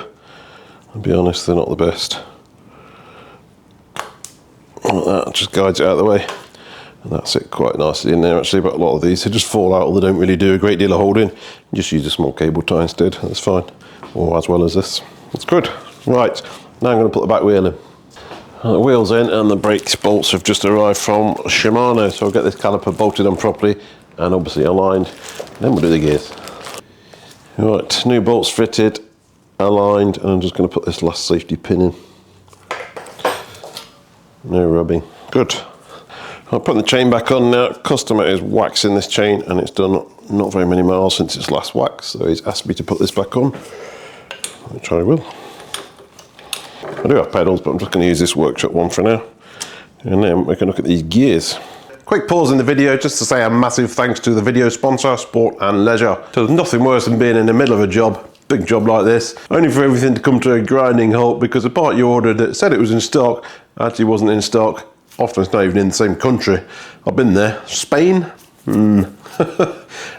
I'll be honest, they're not the best. Like that, just guides it out of the way. And that's it quite nicely in there actually, but a lot of these, they just fall out or they don't really do a great deal of holding. You just use a small cable tie instead, that's fine. Or as well as this. It's good. Right, now I'm going to put the back wheel in. The wheel's in and the brake bolts have just arrived from Shimano, so I'll get this caliper bolted on properly and obviously aligned. Then we'll do the gears. Right, new bolts fitted, aligned, and I'm just going to put this last safety pin in. No rubbing. Good. I'll put the chain back on now. Customer is waxing this chain and it's done not very many miles since it's last waxed, so he's asked me to put this back on, which I will. I do have pedals, but I'm just going to use this workshop one for now. And then we can look at these gears. Quick pause in the video just to say a massive thanks to the video sponsor, Sport and Leisure. So there's nothing worse than being in the middle of a job, big job like this, only for everything to come to a grinding halt because the part you ordered that said it was in stock actually wasn't in stock. Often it's not even in the same country. I've been there. Spain?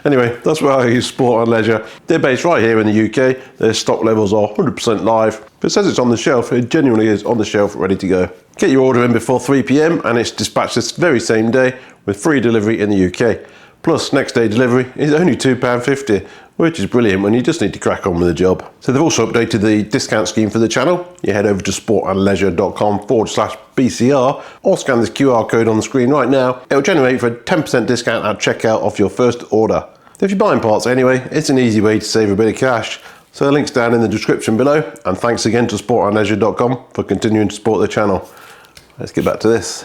Anyway, that's why I use Sport and Leisure. They're based right here in the UK. Their stock levels are 100% live. If it says it's on the shelf, it genuinely is on the shelf, ready to go. Get your order in before 3 PM and it's dispatched this very same day with free delivery in the UK. Plus, next day delivery is only £2.50, which is brilliant when you just need to crack on with the job. So they've also updated the discount scheme for the channel. You head over to sportandleisure.com/BCR or scan this QR code on the screen right now. It'll generate for a 10% discount at checkout off your first order. If you're buying parts anyway, it's an easy way to save a bit of cash. So the link's down in the description below. And thanks again to sportandleisure.com for continuing to support the channel. Let's get back to this.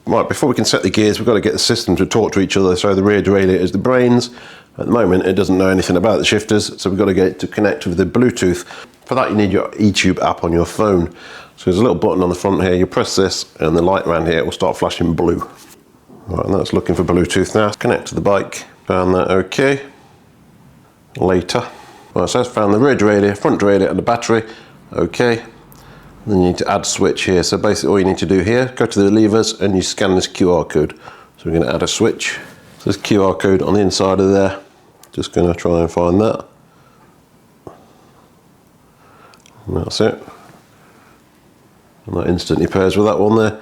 Right, before we can set the gears, we've got to get the system to talk to each other. So the rear derailleur is the brains. At the moment, it doesn't know anything about the shifters, so we've got to get it to connect with the Bluetooth. For that, you need your eTube app on your phone. So there's a little button on the front here. You press this, and the light around here will start flashing blue. Right, and that's looking for Bluetooth now. Connect to the bike. Found that okay. Later. Right, so that's found the rear derailleur, front derailleur, and the battery. Okay. Then you need to add switch here. So basically all you need to do here, go to the levers and you scan this QR code. So we're going to add a switch. So this QR code on the inside of there. Just going to try and find that. And that's it. And that instantly pairs with that one there.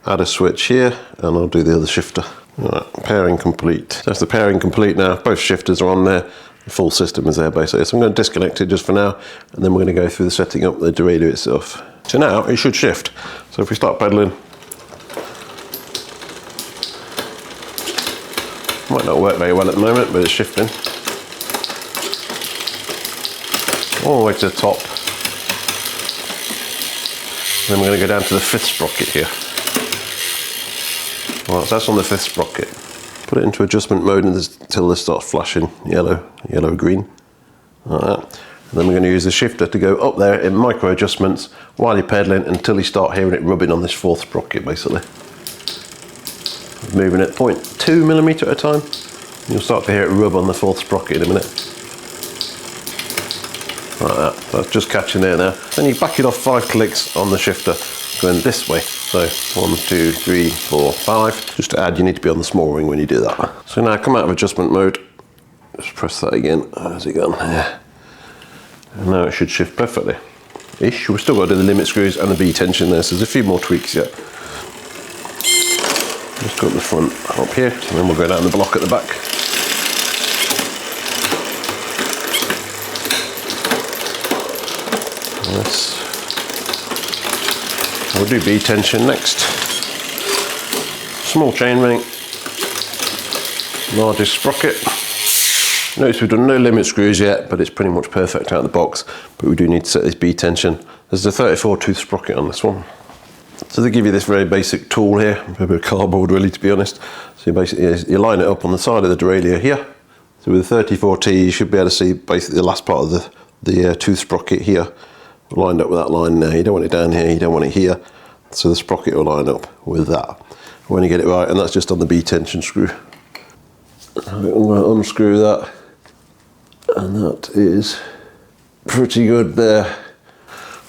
Add a switch here and I'll do the other shifter. Right, pairing complete. So that's the pairing complete now. Both shifters are on there. The full system is there basically. So I'm going to disconnect it just for now and then we're going to go through the setting up the derailleur itself. So now it should shift. So if we start pedaling, might not work very well at the moment, but it's shifting. All the way to the top. Then we're going to go down to the 5th sprocket here. Right, so that's on the 5th sprocket. Put it into adjustment mode until this starts flashing yellow, green. Like that. And then we're going to use the shifter to go up there in micro adjustments while you're pedaling until you start hearing it rubbing on this 4th sprocket basically. Moving at 0.2 millimeter at a time. You'll start to hear it rub on the 4th sprocket in a minute. Like that. So that's just catching there now. Then you back it off 5 clicks on the shifter going this way. So 1, 2, 3, 4, 5. Just to add, you need to be on the small ring when you do that. So now come out of adjustment mode. Just press that again. How's it gone? Yeah. And now it should shift perfectly. Ish. We've still got to do the limit screws and the B tension there, so there's a few more tweaks yet. Just got the front up here, and then we'll go down the block at the back. Yes. We'll do B tension next. Small chain ring, largest sprocket. Notice we've done no limit screws yet, but it's pretty much perfect out of the box. But we do need to set this B tension. There's a 34 tooth sprocket on this one. So they give you this very basic tool here, a bit of cardboard really to be honest. So you line it up on the side of the derailleur here. So with the 34T you should be able to see basically the last part of the tooth sprocket here. Lined up with that line there. You don't want it down here, you don't want it here. So the sprocket will line up with that when you get it right, and that's just on the B tension screw. I'm going to unscrew that, and that is pretty good there.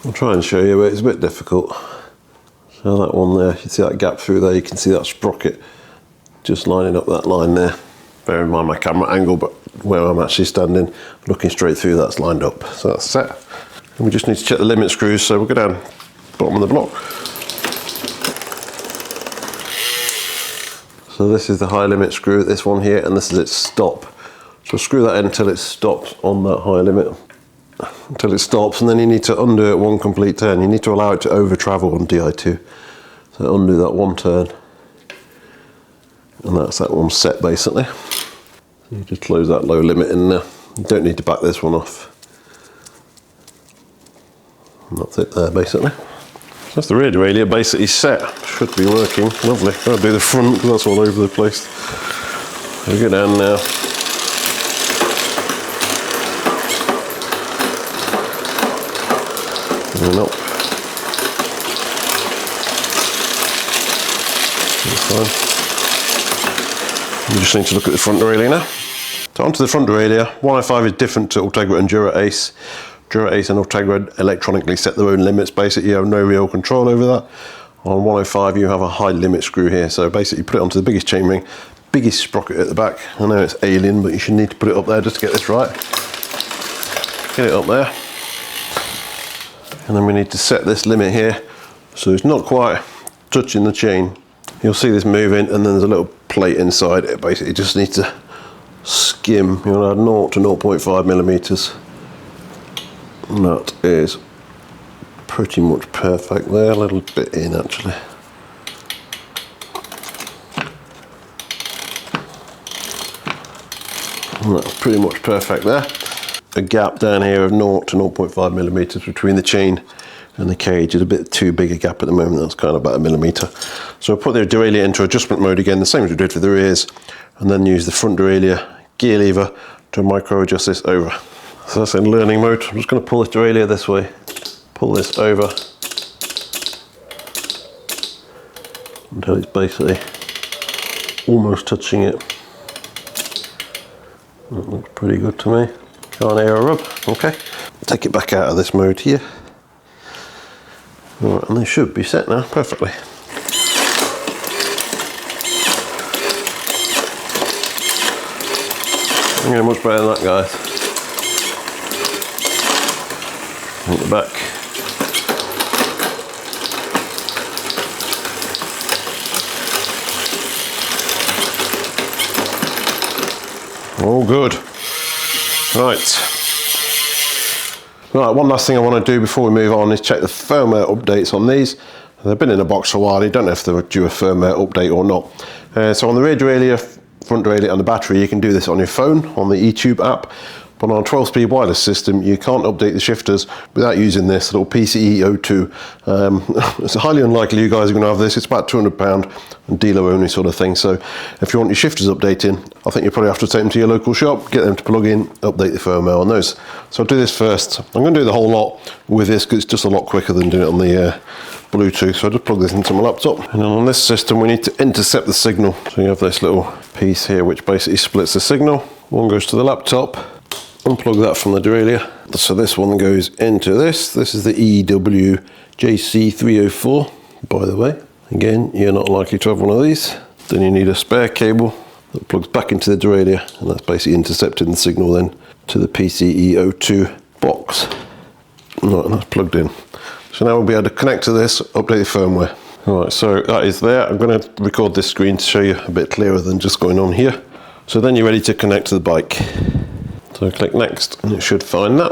I'll try and show you, but it's a bit difficult. So that one there, you see that gap through there, you can see that sprocket just lining up that line there. Bear in mind my camera angle, but where I'm actually standing, looking straight through, that's lined up. So that's set. And we just need to check the limit screws, so we'll go down bottom of the block. So this is the high limit screw, this one here, and this is its stop. So screw that in until it stops on that high limit. Until it stops, and then you need to undo it 1 complete turn. You need to allow it to over travel on Di2. So undo that 1 turn. And that's that one set basically. So you just close that low limit in there. You don't need to back this one off. And that's it there basically. So that's the rear derailleur basically set. Should be working. Lovely. I'll do the front because that's all over the place. So we go down now. And up. That's fine. You just need to look at the front derailleur now. So onto the front derailleur. 105 is different to Ultegra and Dura Ace. Dura Ace and Ultegra electronically set their own limits. Basically, you have no real control over that. On 105, you have a high limit screw here. So basically, you put it onto the biggest chain ring, biggest sprocket at the back. I know it's alien, but you should need to put it up there just to get this right. Get it up there. And then we need to set this limit here so it's not quite touching the chain. You'll see this moving, and then there's a little plate inside it. Basically just needs to skim, you know, 0 to 0.5 millimeters. And that is pretty much perfect there, a little bit in actually. And that's pretty much perfect there. A gap down here of 0 to 0.5 millimeters between the chain and the cage is a bit too big a gap at the moment. That's kind of about 1 millimeter. So I'll put the derailleur into adjustment mode again, the same as we did for the rears, and then use the front derailleur gear lever to micro adjust this over. So that's in learning mode. I'm just going to pull this derailleur this way, pull this over until it's basically almost touching it. That looks pretty good to me. Can't hear a rub. Okay. Take it back out of this mode here. All right, and they should be set now perfectly. I'm getting much better than that, guys. At the back. All good. Right. Right, one last thing I want to do before we move on is check the firmware updates on these. They've been in a box for a while. You don't know if they're due a firmware update or not. So on the rear derailleur, front derailleur and the battery, you can do this on your phone, on the eTube app. But on a 12-speed wireless system, you can't update the shifters without using this little PCE02. It's highly unlikely you guys are going to have this. It's about £200 and dealer only sort of thing. So if you want your shifters updating, I think you probably have to take them to your local shop, get them to plug in, update the firmware on those. So I'll do this first. I'm going to do the whole lot with this because it's just a lot quicker than doing it on the Bluetooth. So I just plug this into my laptop. And then on this system, we need to intercept the signal. So you have this little piece here which basically splits the signal. One goes to the laptop. Unplug that from the derailleur. So this one goes into this. This is the EWJC304, by the way. Again, you're not likely to have one of these. Then you need a spare cable that plugs back into the derailleur, and that's basically intercepting the signal then to the PCE02 box. Right, and that's plugged in. So now we'll be able to connect to this, update the firmware. Alright, so that is there. I'm going to record this screen to show you a bit clearer than just going on here. So then you're ready to connect to the bike. So click next and it should find that.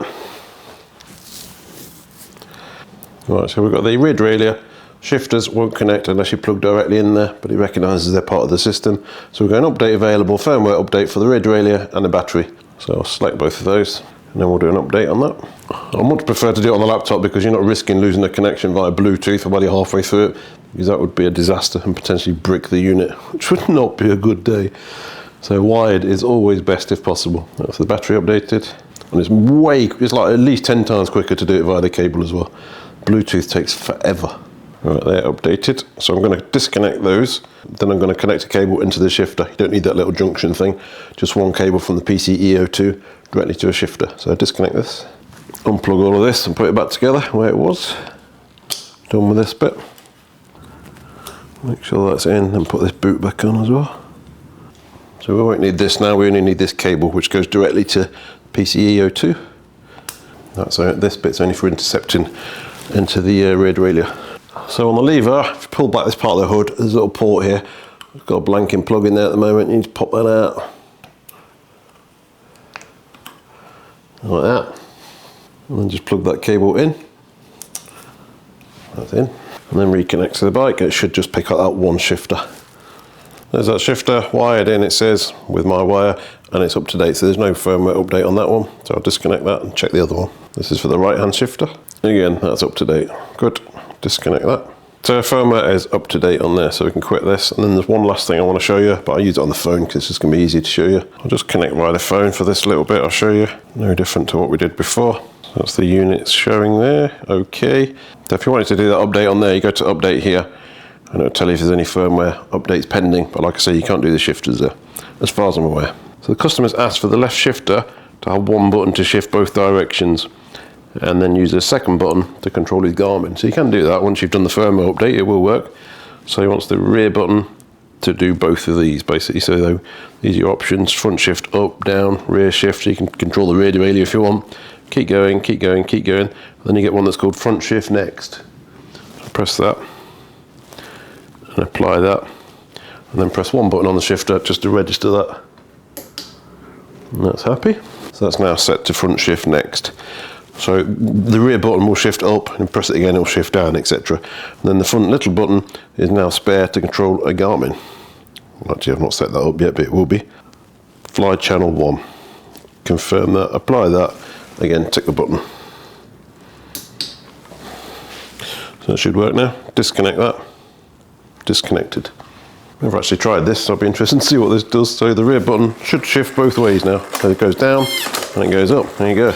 Right, so we've got the rear derailleur. Shifters won't connect unless you plug directly in there, but it recognises they're part of the system. So we're going update available, firmware update for the rear derailleur and the battery. So I'll select both of those and then we'll do an update on that. I much prefer to do it on the laptop because you're not risking losing the connection via Bluetooth while you're halfway through it, because that would be a disaster and potentially brick the unit, which would not be a good day. So wired is always best if possible. That's the battery updated, and it's like at least 10 times quicker to do it via the cable as well. Bluetooth takes forever. Right, they're updated. So I'm going to disconnect those. Then I'm going to connect a cable into the shifter. You don't need that little junction thing. Just one cable from the PCE02 directly to a shifter. So I disconnect this, unplug all of this and put it back together where it was. Done with this bit. Make sure that's in and put this boot back on as well. So we won't need this now, we only need this cable which goes directly to PCE02. That's this bit's only for intercepting into the rear derailleur. So on the lever, if you pull back this part of the hood, there's a little port here. We've got a blanking plug in there at the moment, you need to pop that out. Like that. And then just plug that cable in. That's in. And then reconnect to the bike, and it should just pick up that one shifter. There's that shifter wired in, it says, with my wire, and it's up to date, so there's no firmware update on that one. So I'll disconnect that and check the other one. This is for the right hand shifter. Again, that's up to date. Good, disconnect that. So firmware is up to date on there, so we can quit this. And then there's one last thing I want to show you, but I use it on the phone because it's just going to be easy to show you. I'll just connect via the phone for this little bit, I'll show you. No different to what we did before. So that's the units showing there, okay. So if you wanted to do that update on there, you go to update here, and it'll tell you if there's any firmware updates pending, but like I say, you can't do the shifters there, as far as I'm aware. So the customer's asked for the left shifter to have one button to shift both directions, and then use a second button to control his Garmin. So you can do that once you've done the firmware update, it will work. So he wants the rear button to do both of these, basically. So these are your options: front shift up, down, rear shift, so you can control the rear derailleur if you want. Keep going, keep going, keep going. And then you get one that's called front shift next. So press that. And apply that, and then press one button on the shifter just to register that, and that's happy. So that's now set to front shift next. So the rear button will shift up, and press it again, it'll shift down, etc. And then the front little button is now spare to control a Garmin. Actually, I've not set that up yet, but it will be. Fly channel 1. Confirm that, apply that, again, tick the button. So it should work now. Disconnect that. Disconnected. I've actually tried this, so I'll be interested to see what this does. So the rear button should shift both ways now. So it goes down and it goes up. There you go.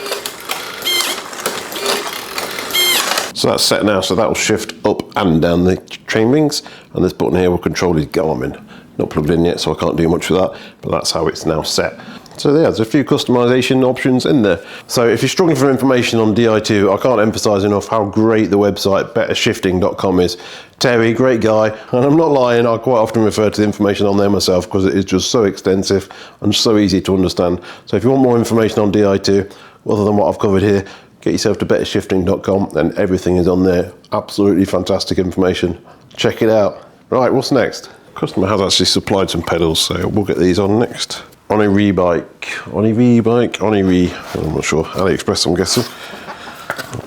So that's set now, so that will shift up and down the chain rings, and this button here will control his Garmin. Not plugged in yet, so I can't do much with that, but that's how it's now set. So yeah, there's a few customization options in there. So if you're struggling for information on Di2, I can't emphasize enough how great the website bettershifting.com is. Terry, great guy, and I'm not lying, I quite often refer to the information on there myself because it is just so extensive and so easy to understand. So if you want more information on Di2, other than what I've covered here, get yourself to bettershifting.com, and everything is on there. Absolutely fantastic information. Check it out. Right, what's next? Customer has actually supplied some pedals, so we'll get these on next. On a re-bike, I'm not sure, AliExpress I'm guessing.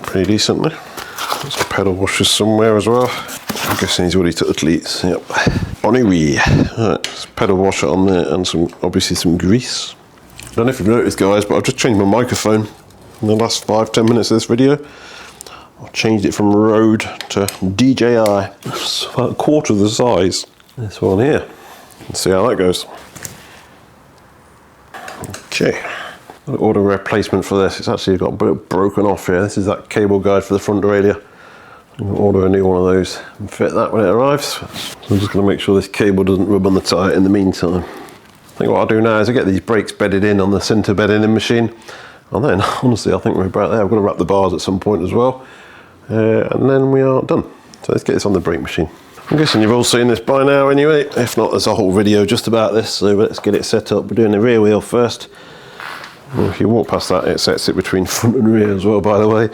Pretty decently. There's some pedal washers somewhere as well. I'm guessing he's already took the cleats, yep. On a re. Right, pedal washer on there and obviously some grease. I don't know if you've noticed, guys, but I've just changed my microphone in the last 5-10 minutes of this video. I've changed it from Rode to DJI. It's about a quarter of the size. This one here. Let's see how that goes. Okay. I'll order a replacement for this. It's actually got a bit broken off here. This is that cable guide for the front derailleur. I'm going to order a new one of those and fit that when it arrives. So I'm just going to make sure this cable doesn't rub on the tyre in the meantime. I think what I'll do now is I get these brakes bedded in on the centre bedding machine, and then honestly I think we're about there. I've got to wrap the bars at some point as well, and then we are done. So let's get this on the brake machine. I'm guessing you've all seen this by now anyway. If not, there's a whole video just about this, so let's get it set up. We're doing the rear wheel first. And if you walk past that, it sets it between front and rear as well, by the way.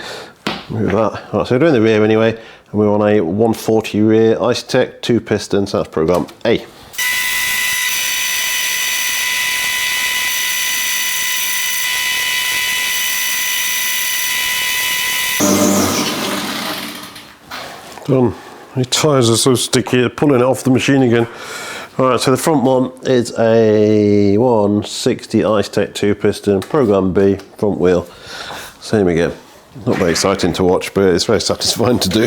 Move that. Right, so we're doing the rear anyway, and we're on a 140 rear Icetec 2 pistons. That's program A. Done. The tyres are so sticky, pulling it off the machine again. Alright, so the front one is a 160 Icetec 2 piston, program B, front wheel. Same again. Not very exciting to watch, but it's very satisfying to do.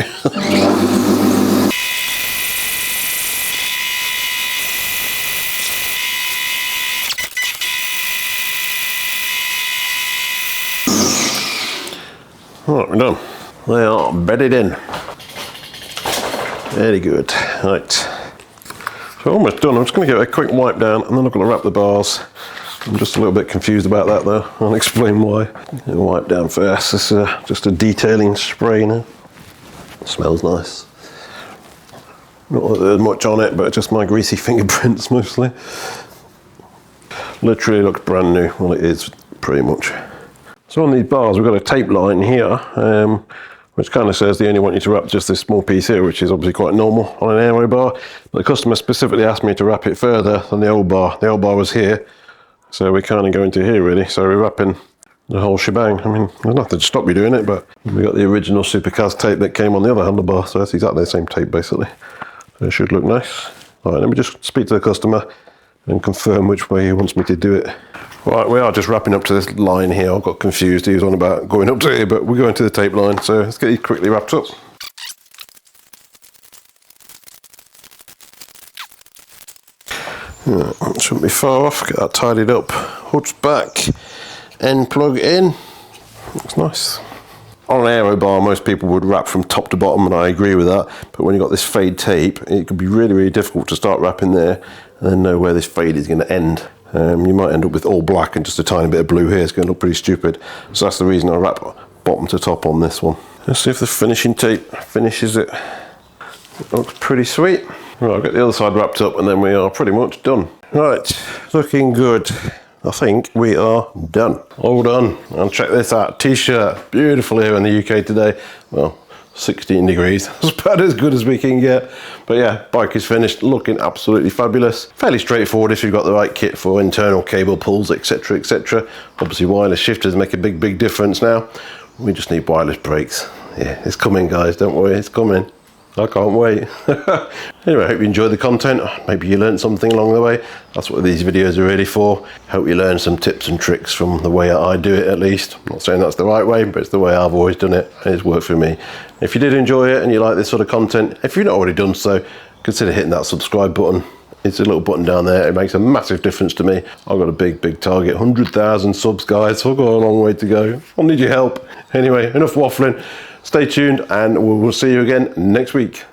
Right, we're done. They are bedded in. Very good. Right. So almost done. I'm just going to give it a quick wipe down and then I'm going to wrap the bars. I'm just a little bit confused about that though. I'll explain why. Wipe down first. This is just a detailing spray now. It smells nice. Not that there's much on it, but just my greasy fingerprints mostly. Literally looks brand new. Well, it is pretty much. So on these bars we've got a tape line here, which kind of says they only want you to wrap just this small piece here, which is obviously quite normal on an aero bar. But the customer specifically asked me to wrap it further than the old bar. The old bar was here, so we're kind of going to here really. So we're wrapping the whole shebang. I mean, there's nothing to stop you doing it, but we got the original Supercast tape that came on the other handlebar, so that's exactly the same tape basically. So it should look nice. All right, let me just speak to the customer and confirm which way he wants me to do it. Right, we are just wrapping up to this line here. I got confused. He was on about going up to here, but we're going to the tape line. So let's get these quickly wrapped up. Yeah, shouldn't be far off. Get that tidied up. Hood's back. End plug in. Looks nice. On an aero bar, most people would wrap from top to bottom, and I agree with that. But when you've got this fade tape, it could be really, really difficult to start wrapping there and then know where this fade is going to end. You might end up with all black and just a tiny bit of blue here. It's going to look pretty stupid. So that's the reason I wrap bottom to top on this one. Let's see if the finishing tape finishes it. It looks pretty sweet. Right, I've got the other side wrapped up and then we are pretty much done. Right, looking good. I think we are done. All done. And check this out. T-shirt. Beautiful here in the UK today. Well, 16 degrees. That's about as good as we can get. But yeah, bike is finished, looking absolutely fabulous. Fairly straightforward if you've got the right kit for internal cable pulls, etc, etc. Obviously wireless shifters make a big difference now. We just need wireless brakes. Yeah, it's coming guys, don't worry, it's coming. I can't wait. Anyway, I hope you enjoyed the content. Maybe you learned something along the way. That's what these videos are really for. Hope you learn some tips and tricks from the way I do it at least. I'm not saying that's the right way, but it's the way I've always done it and it's worked for me. If you did enjoy it and you like this sort of content, if you've not already done so, consider hitting that subscribe button. It's a little button down there. It makes a massive difference to me. I've got a big target, 100,000 subs guys, so I've got a long way to go. I'll need your help. Anyway, enough waffling. Stay tuned and we'll see you again next week.